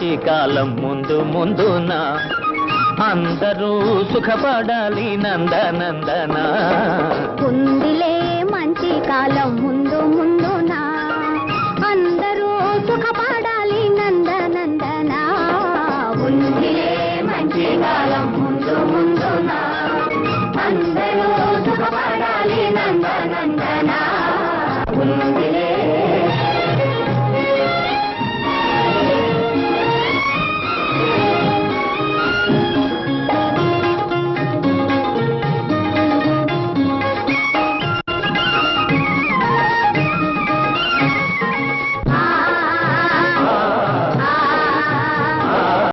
మంచి కాలం ముందు ముందున అందరూ సుఖపడాలి నందనందన ఉందిలే మంచి కాలం ముందు ముందున అందరూ సుఖపడాలి నందనందన ఉందిలే మంచి కాలం ముందు ముందున అందరూ సుఖపడాలి నందనందన